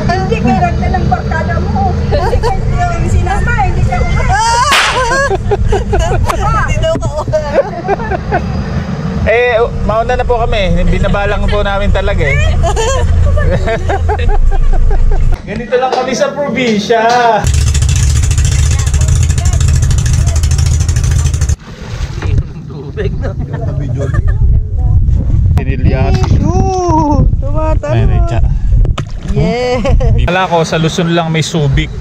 Hindi ka ragda ng barkada mo. Hindi ka yung sinama, hindi ka Hindi daw ka. Eh, mauna na po kami. Binabalang po namin talaga eh. Ganito lang kami sa probinsya. Tubig na. Pinilyasi. Tumatalo. Yeah. Kala ko sa Luzon lang may Subic.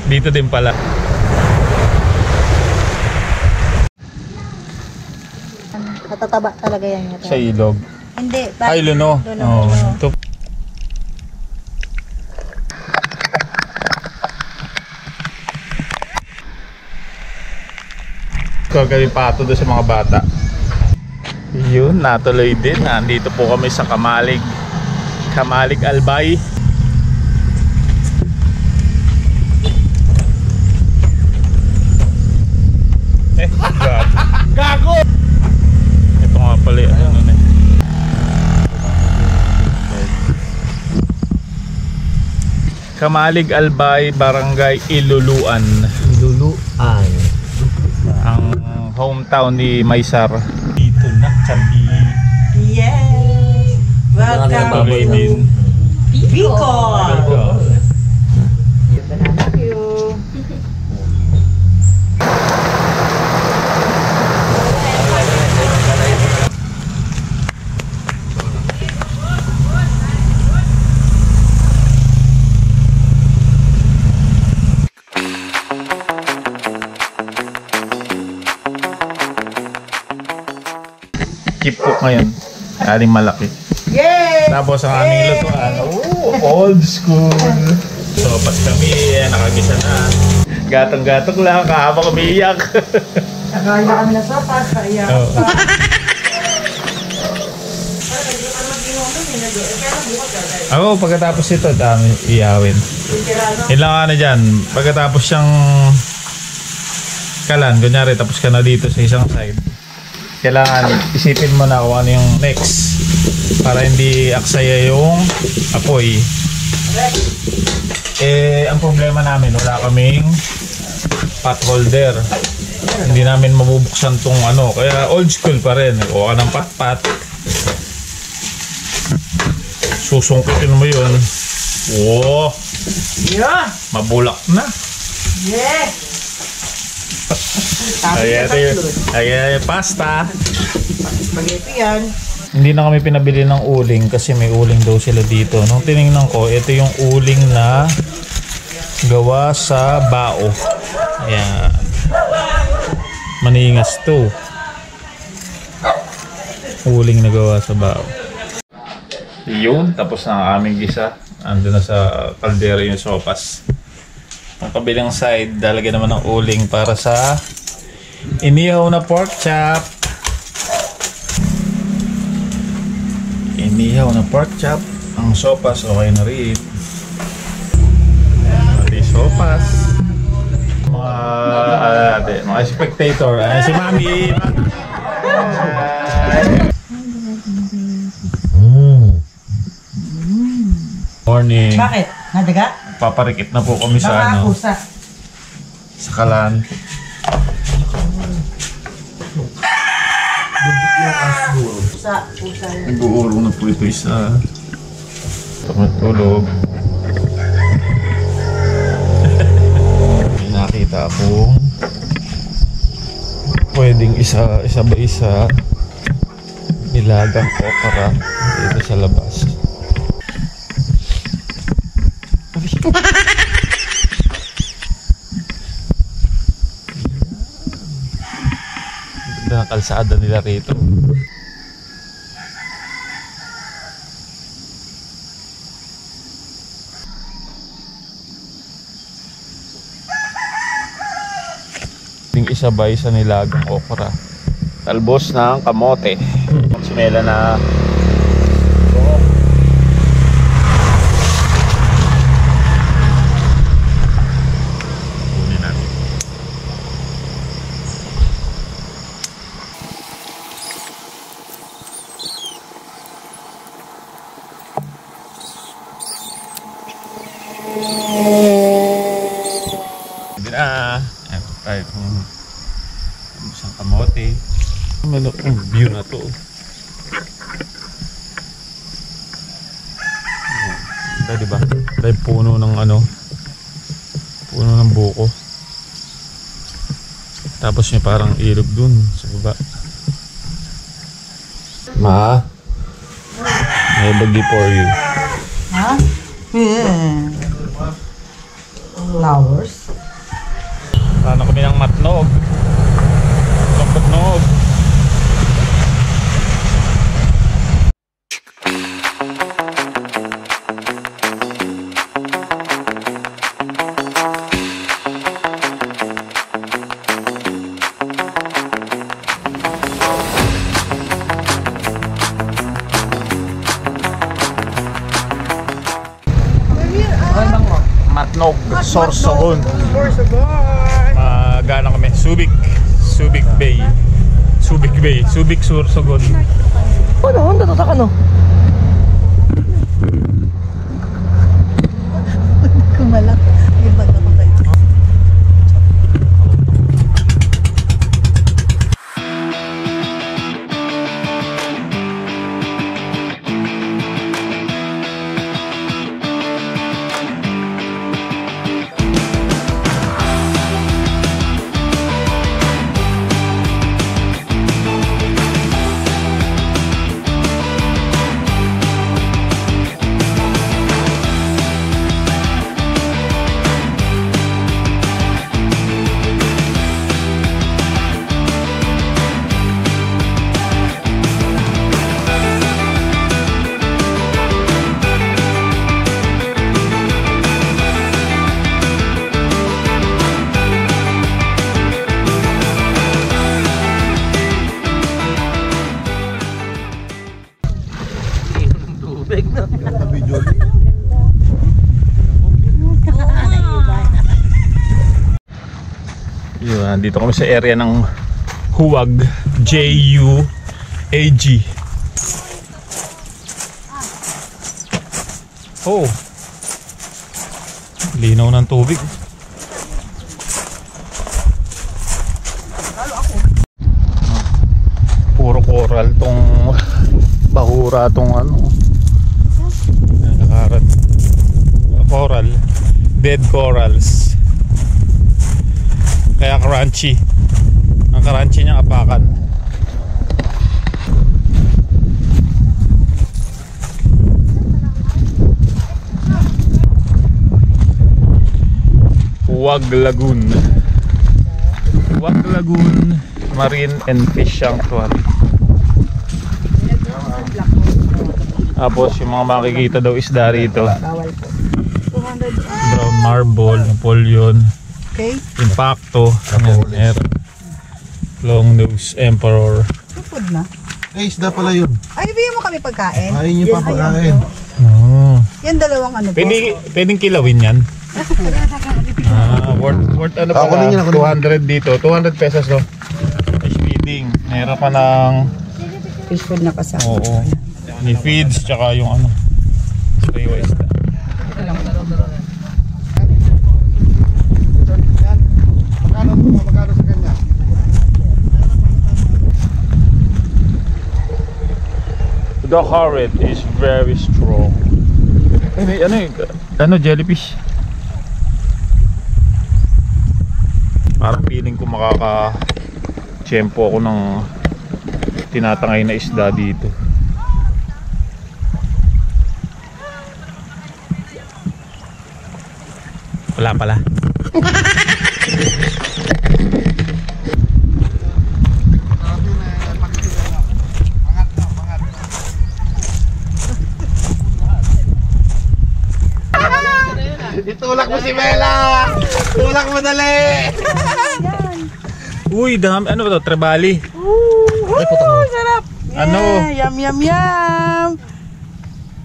Dito din pala. Matataba talaga yan. Sa ilog. Hindi. Ay, Luno. Luno. Ito. Gagawin pato doon sa mga bata. Yun, natuloy din. Nandito po kami sa Kamalig Albay. Gago! Ito nga pala yung ano na. Kamalig Albay, Barangay Iluluan. Iluluan. Ang hometown ni Maysar. Dito na kami. Yes! Welcome Babay din. Bicol! Thank you. Keep cook ngayon. Aling malaki. Yay! Tapos ang aming lutuan, old school. So, pas kami, nakagisa na. Gatong-gatong lang, kahabang umiiyak. Nakain na kami na sopas, kaya Oh. Ako, pagkatapos ito, dami iyawin. Ilang ano dyan, pagkatapos siyang kalan, kunyari, tapos ka na dito sa isang side. Kailangan isipin mo na kung ano yung next para hindi aksaya yung apoy. Eh, ang problema namin, wala kaming pot holder. Hindi namin mabubuksan tong ano, kaya old school pa rin. Kuha ka ng pat-pat. Susungkitin mo yun. Oh, yeah! mabulak na. Yeah! Ay, pasta. Spaghetti yan. Hindi na kami pinabili ng uling kasi may uling daw sila dito. Nung tinignan ko, ito yung uling na gawa sa bao. Ayan. Maningas to. Uling na gawa sa bao. Yun, tapos na ang aming gisa. Ando na sa kaldero yung sopas. Ang kabilang side, lalagyan naman ng uling para sa inihaw na pork chop. Inihaw na pork chop. Ang sopas, okay na rin. Mali sopas. Mga spectator. Si Mami. Morning. Bakit? Nadaga? Paparikit na po kami sa Baka ano, pusa. sa kalan. Pusa yun. Nag-uurong na po ito isa. Tumatulog. May nakita akong pwedeng isa ba isa nilagang okra dito sa labas. Ganda ng kalsada nila rito. Ting isa ba isa nilagang okra. Talbos ng kamote. Smela na malaki. Ang view na to. Diba? Dahil puno ng ano, puno ng buko. Tapos may parang ilog dun sa baba. Ma, may bagi for you. Ha? Yeah. Flowers. Ano kami ng matnog. Matnog. Matnog, Sorsogon. Magana kami, Subic Bay. Subic, Sorsogon. Ano? Tatak ano? Kumalak. Iba na pa kayo. Yun, dito kami sa area ng Huwag, J-U-A-G. Oh, linaw ng tubig. Puro coral tong bahura tong ano. Nakarat. Coral, dead corals. Kaya crunchy. Ang crunchy niyang apakan. Huwag Lagoon. Huwag Lagoon Marine and Fish Sanctuary. Tapos yung mga makikita daw isda rito. Brown marble, Napoleon. Okay. Impacto, long nose emperor. Food na. Eh, isda pala yun. Ay, bigyan mo kami pagkain. Ayaw niyo pa pagkain. Oh. Yan dalawang ano po. Pwedeng kilawin yan. Worth ano Ako pala, din yan, ako 200 dito, 200 pesos no. Fish feeding. Meron ka ng Fish food na kasama. oo. Ni feeds tsaka yung ano. Sariwa isda. Magkano sa kanya? The current is very strong. Ay, may ano yun? Ano, jellyfish? Parang feeling ko makaka-tiyempo ako ng tinatangay na isda dito. Wala pala. Itulak mo si Mela! Tulak mo dali! Uy, dami. Ano ba to? Trebali. Sarap! Ano? Yeah, yum!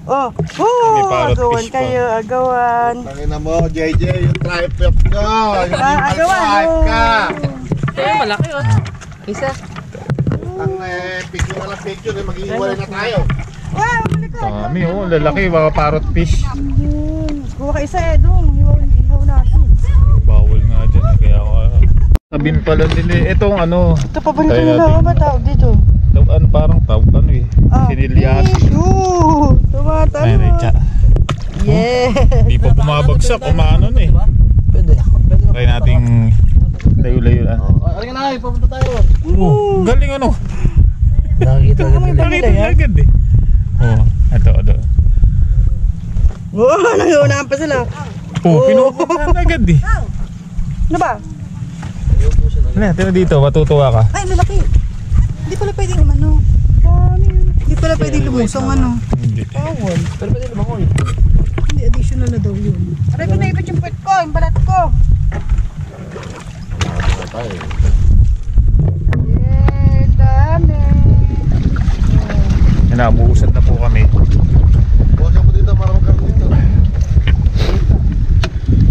Oh, May parrot agawan fish pa. kayo, agawan. Tangina mo, JJ, yung tripod ko! Agawan! ka! Kaya malaki oh. Isa. Ang picture na lang picture, mag-iiwalay na tayo. Wow, balik ka! Dami oh, lalaki. Mga parrot fish. Kuha ka isa eh, dong. Ihaw natin. Bawal nga dyan. Kaya ako Sabin pala nila. Itong ano. Ito paborito Try nila. natin. Ano ba tawag dito? Ano parang tawag ano eh. Sinilyasi. Ooh, tumatalo. Ay, tsa. Yeah. Di pa bumabagsak. Umano na eh. Pwede. Try nating layo-layo na. Ano nga na, papunta tayo. Oh, galing ano. Nakikita ko May Nakita bagay niya yan. agad eh. Oh, ito. Oo, nangyunahan pa sila. Oh, pinupunta na agad eh. Ano ba? Ano, tira dito, matutuwa ka. Ay, lalaki. Hindi pala pwedeng umano. Hindi pala pwedeng lumusong ano. Hindi. Bawal. Pero pwede lumangoy. Hindi, additional na daw yun. Aray, pinaipit yung puwet ko, yung balat ko. Yeah, dami. Nabuusad na po kami. Buwasan mo dito para magkaroon dito.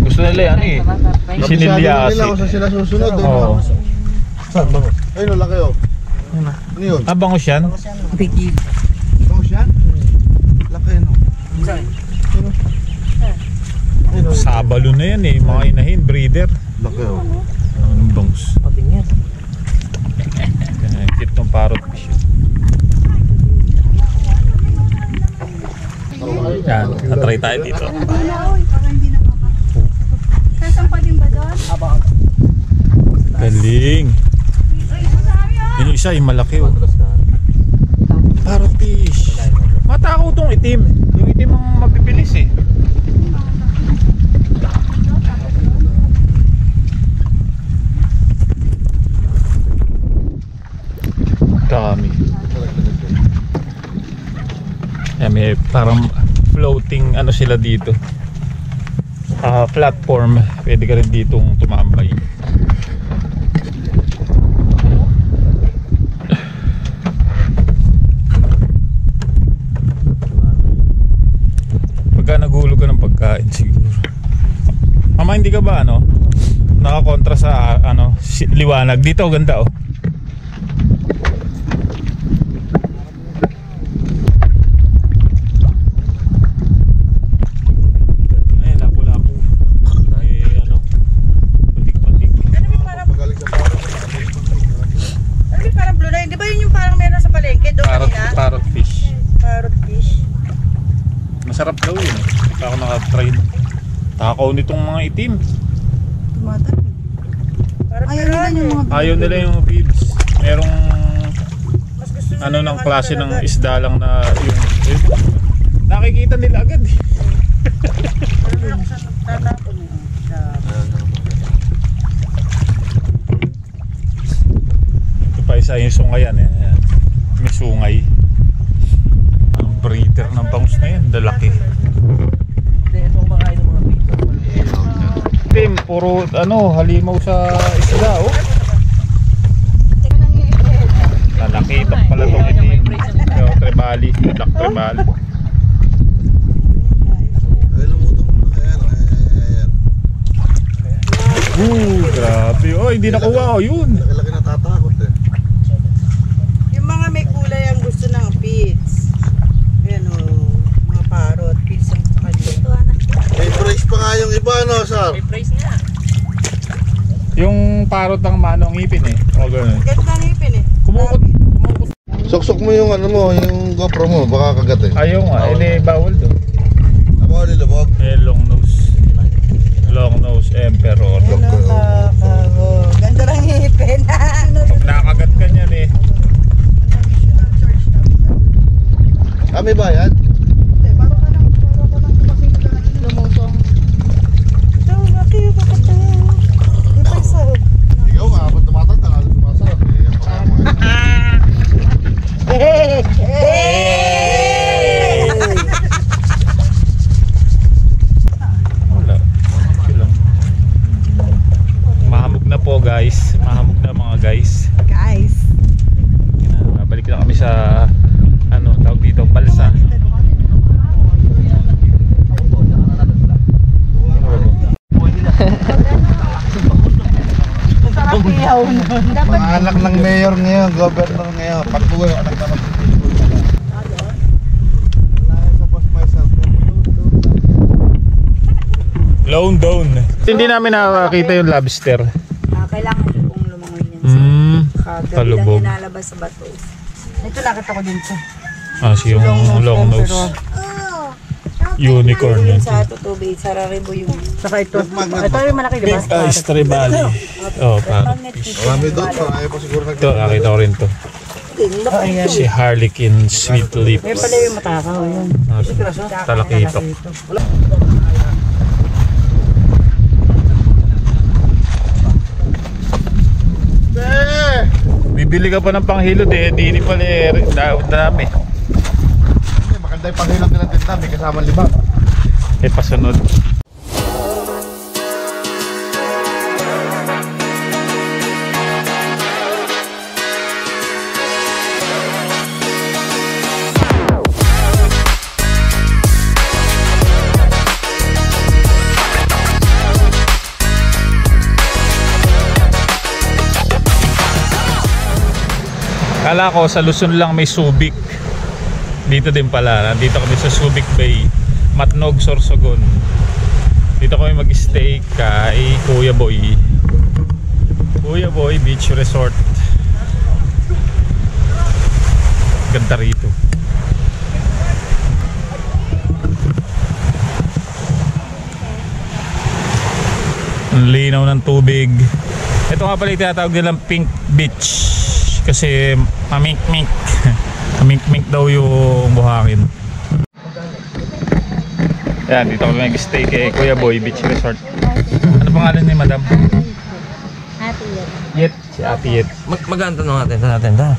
Gusto nila yan eh. Kabisado Sinilyasi. nila kung saan sila susunod. Oo. Saan ba? Ayun, laki oh. Ano yun? Bangos yan? Piggy. Bangos yan? Laki no. Sabalo na yan eh. Mga inahin, breeder. Laki oh. Anong bangus? Pating yan. Cute ng parrot fish. Yan, natry tayo dito. Sasampa din ba doon? Galing. Yung isa yung malaki oh. Parrot fish. Matakaw tong itim. Yung itim ang mapipilis eh. Dami. Yan, may parang floating ano sila dito. Platform. Pwede ka rin ditong tumambay. Pagka naghulog ka ng pagkain siguro. Mama, hindi ka ba ano? Nakakontra sa ano, liwanag. Dito ganda oh. Ay, lapu-lapu. Ay, ano, patik-patik. Magaling sa parang. Ano yung parang blue line? Di ba yun yung parang meron sa palengke doon kanina? Parrot fish. Parrot fish. Masarap daw yun eh. Hindi ako nakatry. Takaw nitong mga itim. Tumatalo. Ayaw nila yung mga Ayaw nila yung feeds. Merong ano ng klase ng isda lang na yung nakikita nila agad eh. Ito pa isa yung sungayan eh. Ayan. May sungay. Ang breeder ng bangus na yan, lalaki. Hindi, ito kumakain ng mga pizza. Tim, puro ano, halimaw sa isda oh. Nakita pala itong itim. Yung trebali, black trebali. Ay, lumutong mo na kaya. Ayan. Grabe. Oh, hindi nakuha oh, yun. Laki-laki natatakot eh. Yung mga may kulay ang gusto ng pits. Ayan o, mga parrot, pits ang kanila. May brace pa nga yung iba no, sir? May price nga. Yung parot ng manong ngipin eh. O gano'n. Ganda ng ipin eh. Kumukot. Suksok mo yung ano mo, yung GoPro mo, baka kagat eh. Ayaw nga, bawal doon. Aba, nilabog. Long nose. Long nose emperor. Ano kakago. Ganda ng ipin. Pag nakagat ka niyan eh. May bayad? Ito, laki yung kakata. Di pa isa. Ikaw nga, ba't tumatanda ka? Sumasarap eh. Wala. Okay lang. Mahamog na po guys. Mahamog na mga guys. Guys. Babalik na kami sa ano, tawag dito, balsa. Mga anak ng mayor ngayon, governor ngayon. Pagbuhay, anak na mag-school na lang. Wala yan sa boss myself. Lone down. Hindi namin nakakita yung lobster. Kailangan yung Kagabi lang Palubog. nilalabas sa bato. Ito nakita ko din to. Si yung long nose. Unicorn Yung yun. sa tutubi, sa Raribo yung... Saka ito. Ito yung malaki, di ba? Stribali. Parang. Marami doon, ayaw pa siguro Ito, nakita ko rin to. Si Harlequin Sweet Lips. May pala yung matakaw yun. Talakitok. Bibili ka pa ng panghilod di pala dami. maganda yung panghilot nilang tinta, may kasama libang. Pasunod. Kala ko sa Luzon lang may Subic. Dito din pala. Nandito kami sa Subic Bay, Matnog, Sorsogon. Dito kami mag-stay kay Kuya Boy. Kuya Boy Beach Resort. Ganda rito. Ang linaw ng tubig. Ito nga pala yung tinatawag nilang Pink Beach. Kasi mamink-mink. Mamink-mink daw yung buhangin. Yan, dito kami mag-stay kay Kuya Boy Beach Resort. Ano pangalan ni Madam? Ate yan. Yet. Si Ate Yet. Maganda natin sa natin ta.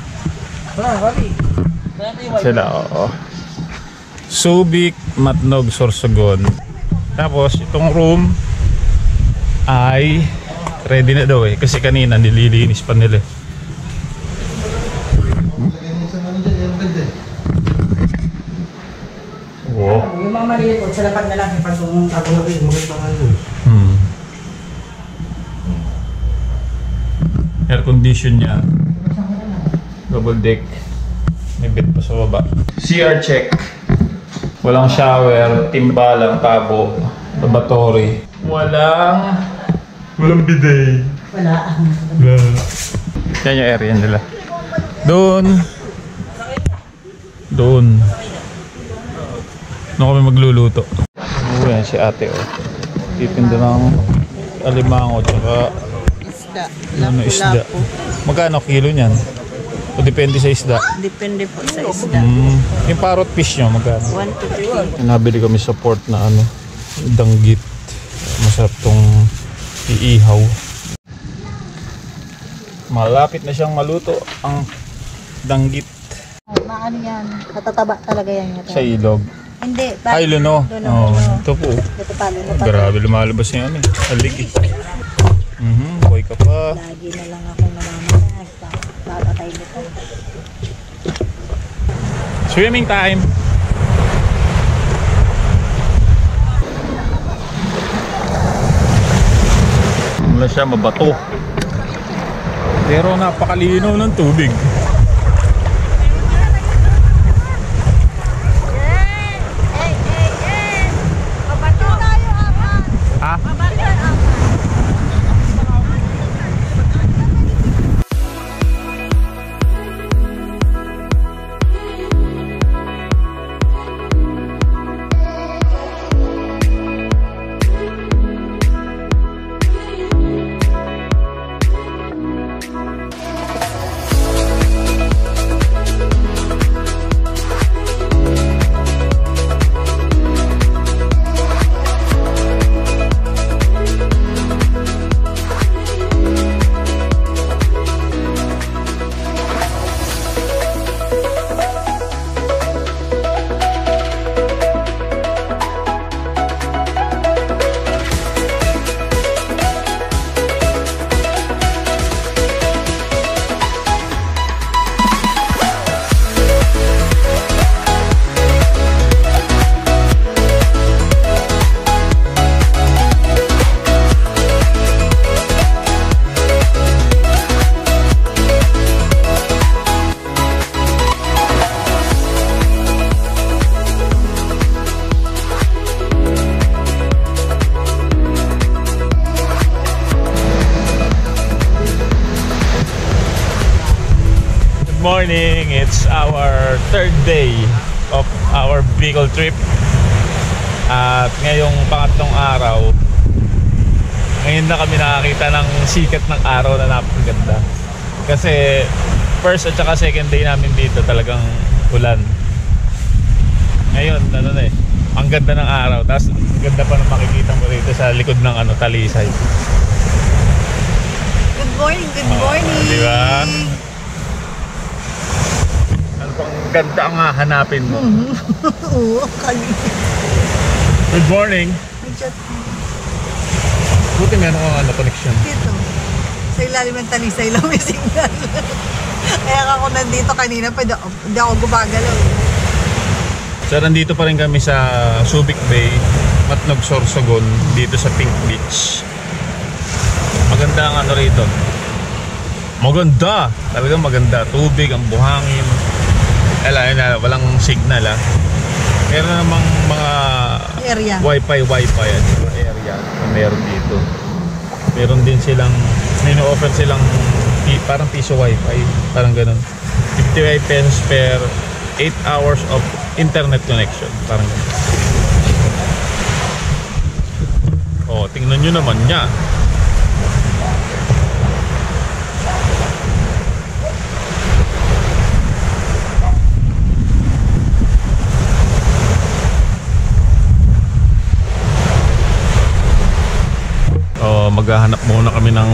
Sila, oo. Subic, Matnog, Sorsogon. Tapos itong room ay ready na daw kasi kanina nililinis pa nila. Wow. Yung mga maliit po, sa lapad na lang yung pagtungong agawin. Air condition niya. Double deck. May bed pa sa baba. CR check. Walang shower, timbalang, tabo, lavatory. Walang bidet. Wala. Yan yung area nila. Doon. Doon kami magluluto. Yan si ate titinda ng alimango tsaka isda. Magkano kilo niyan? O depende sa isda? Depende po sa isda. Yung parrot fish nyo magkano? 1 to 3. Nabili kami sa port na danggit. Masarap tong iihaw. Malapit na siyang maluto ang danggit. Maano yan? Matataba talaga yan. Sa ilog. Hindi. Ay, luno. Ito po. Ito pa, luno pa. Grabe, lumalabas niya aligi. Boy ka pa. Lagi na lang ako namamanag. Papatay nito. Swimming time. Wala siya, mabato. Pero napakalinaw ng tubig. Ha? morning. It's our third day of our Bicol trip. At ngayong pangatlong araw, ngayon na kami nakakita ng sikat ng araw na napakaganda. Kasi first at saka second day namin dito talagang ulan. Ngayon, ano na eh, ang ganda ng araw. Tapos ang ganda pa ng makikita mo rito sa likod ng Talisay. Good morning, good morning. Diba? Ano pang ganda ang hahanapin mo? Oo, kanina. Good morning. Buti meron kang connection. Dito. Sa ilalim ng Talisay lang may signal. Kaya ako nandito kanina pa, hindi ako gumagalaw. So nandito pa rin kami sa Subic Bay, Matnog, Sorsogon, dito sa Pink Beach. Maganda ang rito. Maganda! Talagang maganda. Tubig, ang buhangin. Walang signal Meron namang mga Area. Wi-Fi at area na meron dito. Meron din silang, nino-offer silang parang piso Wi-Fi, parang ganun. 55 pesos per 8 hours of internet connection, parang ganun. Oh, tingnan nyo naman niya. Maghahanap muna kami ng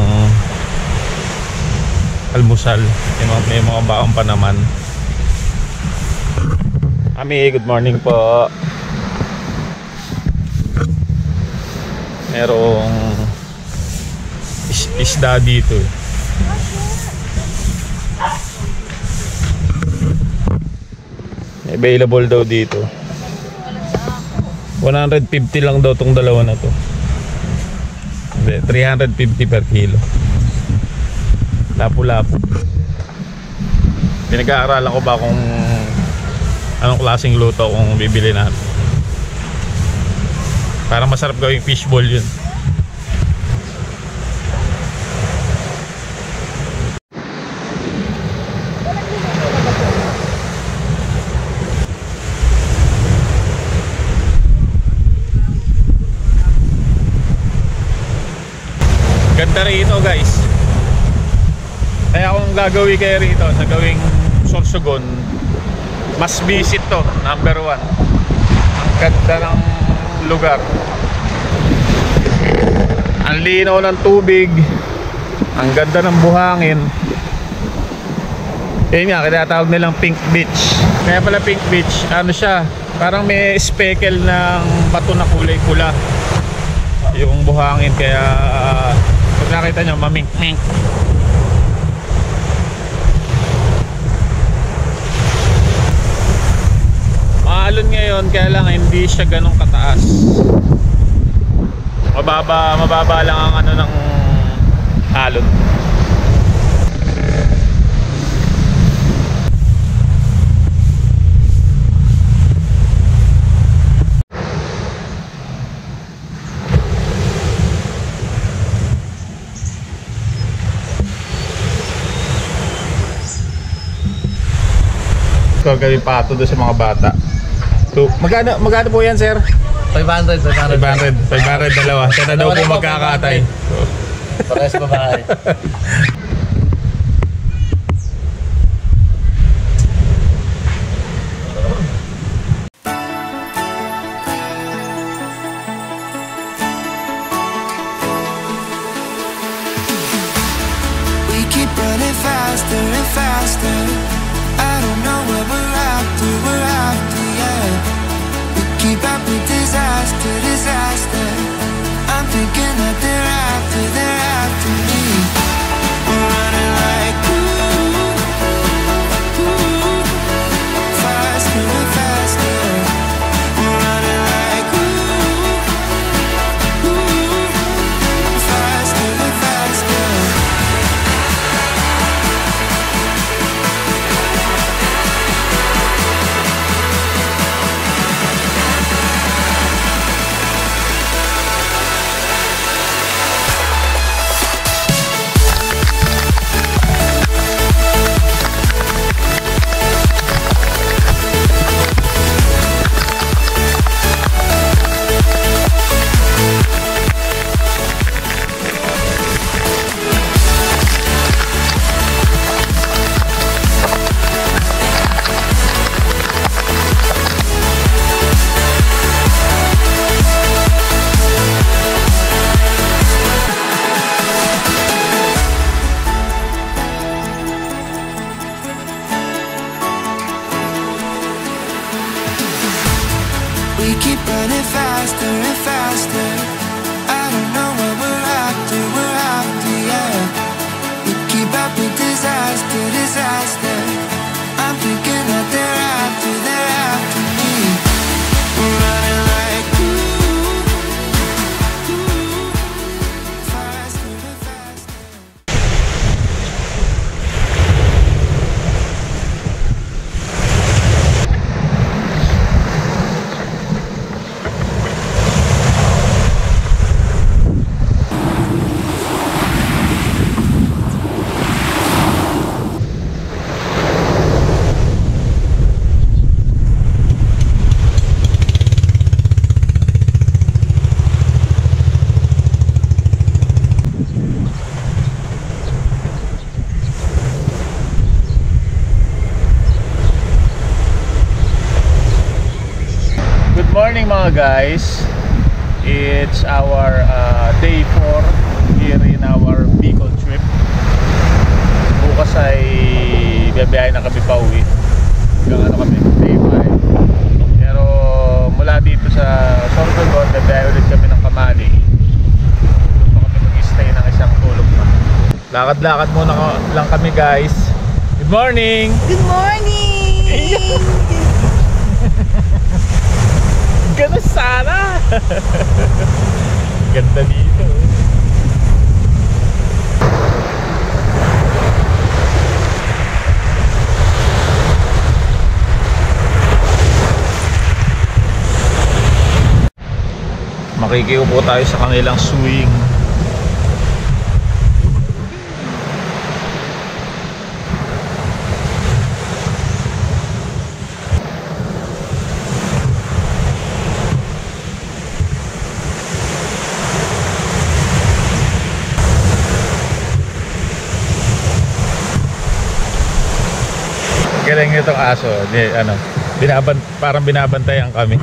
almusal. May mga baong pa naman. Ami, good morning po. Merong isda dito. Available daw dito. 150 lang daw tong dalawa na to. 350 per kilo. Lapu-lapu. Pinag-aaralan ko ba kung anong klaseng luto kung bibili natin. Para masarap gawing fishball yun. Ganda rito guys. Kaya kung gagawin kayo rito sa gawing Sorsogon, mas visit to, number 1. Ang ganda ng lugar. Ang linaw ng tubig. Ang ganda ng buhangin. Yun nga, tinatawag nilang Pink Beach. Kaya pala Pink Beach, ano siya, parang may speckle ng bato na kulay pula yung buhangin. Kaya pag nakita nyo, mamink-mink. Maalon ngayon, kaya lang hindi siya ganong kataas. Mababa lang ang ng alon. So, gawin pa ito doon sa mga bata. So, magkano po yan, sir? 500 dalawa. Siya na daw po magkakatay. So, Parehas babae. We keep running faster and faster. I don't know what we're after, yeah. We keep up with disaster. I'm thinking that they're after me. We're running like faster and faster. We're running like faster and faster. mga guys, it's our day 4 here in our Bicol trip. Bukas ay biyabiyahin na kami pa uwi. Hanggang kami, day 5. Pero mula dito sa Sorsogon, biyabiyahin ulit kami ng Kamali. Doon pa kami mag-stay ng isang tulog pa. Lakad-lakad muna lang kami guys. Good morning! Good morning! Ganun sana! Ganda dito. Makikiupo tayo sa kanilang swing. Galing nitong aso, parang binabantayan kami.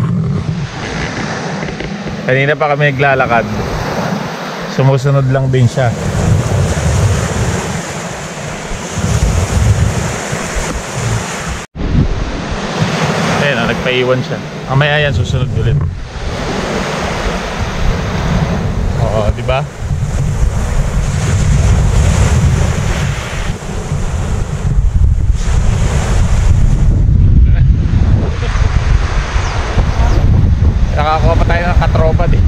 Kanina pa kami naglalakad. Sumusunod lang din siya. Ayun, nagpaiwan siya. Mamaya yan, susunod ulit. Oo, di ba? Nakakuha pa tayo ng katropa din.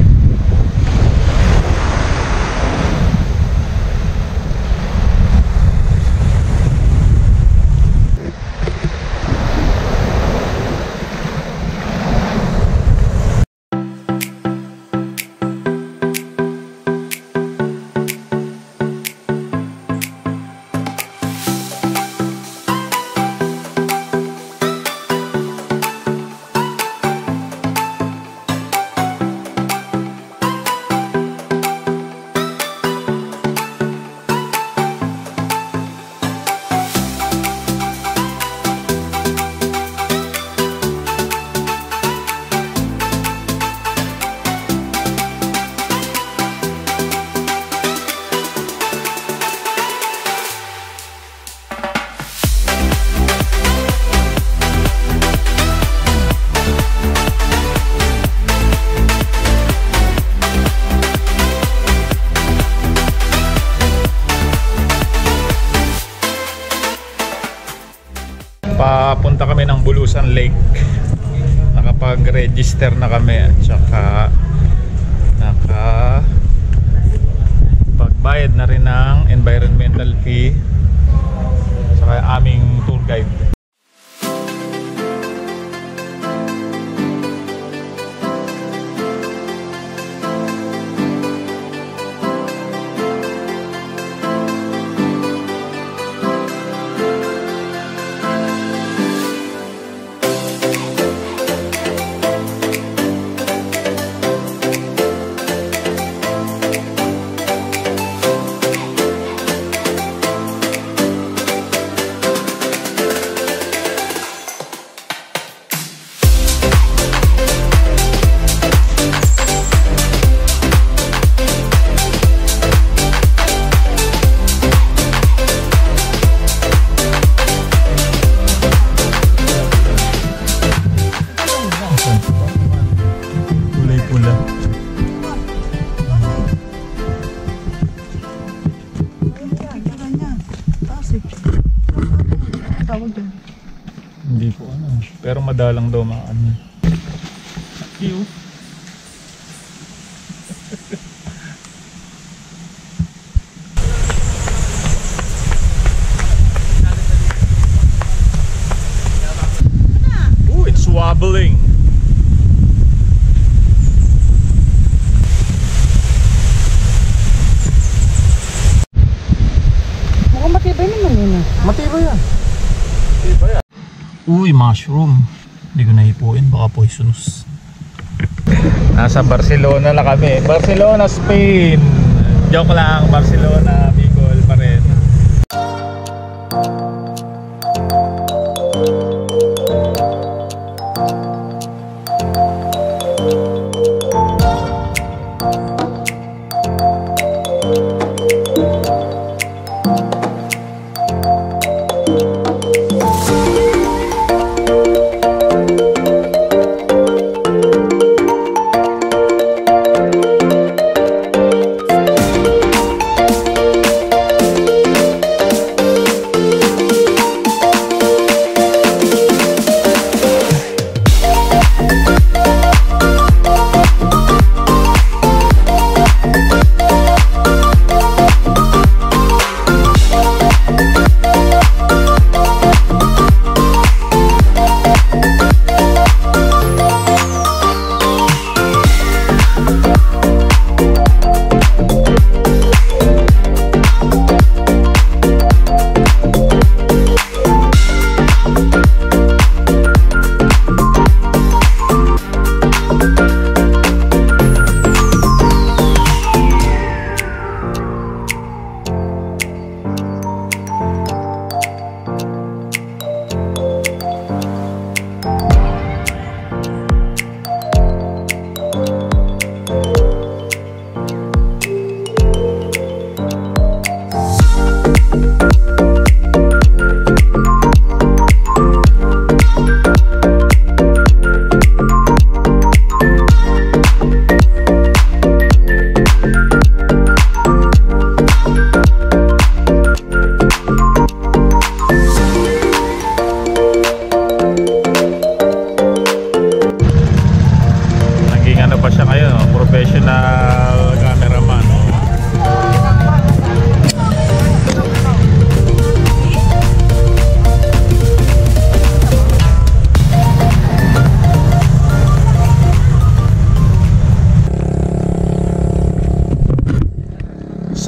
Papunta kami ng Bulusan Lake. Nakapag-register na kami at saka pagbayad na rin ng environmental fee saka aming tour guide. Hindi ko ano, pero madalang daw mga ano. Cute. Ooh, it's wobbling. Mukhang matibay naman yun. Matibay yan. Uy, mushroom. Hindi ko nahipuin, baka poisonous. Nasa Barcelona na kami. Barcelona, Spain. Joke lang, Barcelona, Bicol pa rin.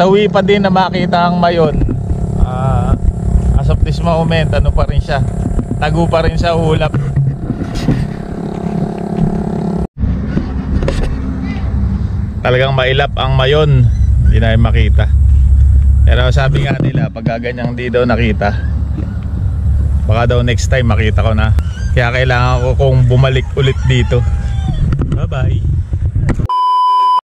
sawi pa din na makita ang mayon. As of this moment, ano pa rin siya, tago pa rin sa ulap. Talagang mailap ang mayon, hindi na makita. Pero sabi nga nila, pag ganyang di daw nakita, baka daw next time makita ko na. Kaya kailangan ko kung bumalik ulit dito. Bye bye.